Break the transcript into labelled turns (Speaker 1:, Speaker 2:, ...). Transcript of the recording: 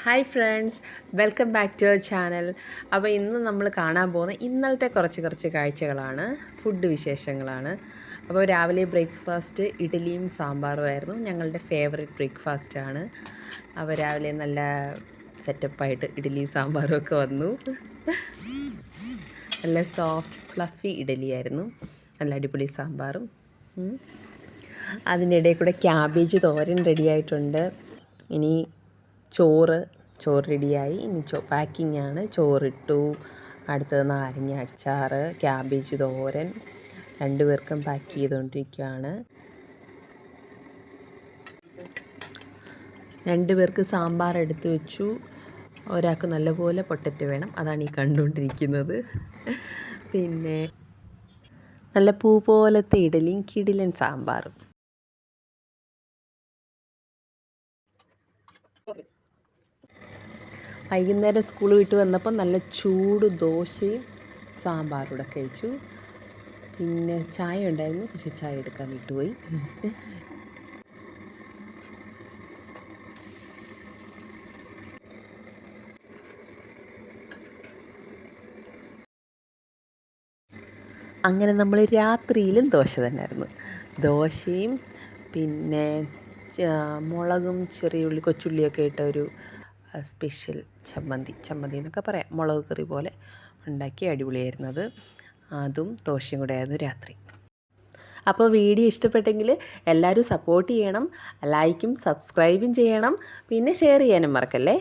Speaker 1: Hi friends, welcome back to our channel. അപ്പോൾ ഇന്ന് നമ്മൾ കാണാൻ പോകുന്ന ഇന്നലത്തെ കുറച്ച് കാഴ്ചകളാണ്, ഫുഡ് വിശേഷങ്ങളാണ്. അപ്പോൾ രാവിലെ ബ്രേക്ക്ഫാസ്റ്റ് ഇഡ്ഡലിയും സാമ്പാറും ആയിരുന്നു. ഞങ്ങളുടെ ഫേവറേറ്റ് ബ്രേക്ക്ഫാസ്റ്റാണ്. അപ്പോൾ രാവിലെ നല്ല സെറ്റപ്പായിട്ട് ഇഡ്ഡലിയും സാമ്പാറും ഒക്കെ വന്നു. നല്ല സോഫ്റ്റ് ഫ്ലഫി ഇഡ്ഡലിയായിരുന്നു, നല്ല അടിപൊളി സാമ്പാറും. അതിൻ്റെ ഇടയിൽ കൂടെ ക്യാബേജ് തോരൻ റെഡിയായിട്ടുണ്ട്. ഇനി ചോറ് റെഡിയായി. ഇനി പാക്കിംഗ് ആണ്. ചോറിട്ടു, അടുത്തത് നാരങ്ങ അച്ചാർ, ക്യാബേജ് തോരൻ, രണ്ടുപേർക്കും പാക്ക് ചെയ്തുകൊണ്ടിരിക്കുകയാണ്. രണ്ടുപേർക്ക് സാമ്പാർ എടുത്തു വെച്ചു. ഒരാൾക്ക് നല്ലപോലെ പൊട്ടറ്റ് വേണം, അതാണ് ഈ കണ്ടുകൊണ്ടിരിക്കുന്നത്. പിന്നെ നല്ല പൂ പോലത്തെ ഇഡലിയും കിടിലൻ സാമ്പാറും. വൈകുന്നേരം സ്കൂൾ വിട്ട് വന്നപ്പോൾ നല്ല ചൂട് ദോശയും സാമ്പാറും കൂടെ കഴിച്ചു. പിന്നെ ചായ ഉണ്ടായിരുന്നു, പക്ഷെ ചായ എടുക്കാൻ വിട്ടുപോയി. അങ്ങനെ നമ്മൾ രാത്രിയിലും ദോശ തന്നെയായിരുന്നു. ദോശയും പിന്നെ മുളകും ചെറിയ ഉള്ളി കൊച്ചുള്ളിയൊക്കെ ഇട്ട ഒരു സ്പെഷ്യൽ ചമ്മന്തി എന്നൊക്കെ പറയാം, മുളക് കറി പോലെ ഉണ്ടാക്കി അടിപൊളിയായിരുന്നത്. അതും ദോശയും കൂടെ ആയിരുന്നു രാത്രി. അപ്പോൾ വീഡിയോ ഇഷ്ടപ്പെട്ടെങ്കിൽ എല്ലാവരും സപ്പോർട്ട് ചെയ്യണം, ലൈക്കും സബ്സ്ക്രൈബും ചെയ്യണം, പിന്നെ ഷെയർ ചെയ്യാനും മറക്കല്ലേ.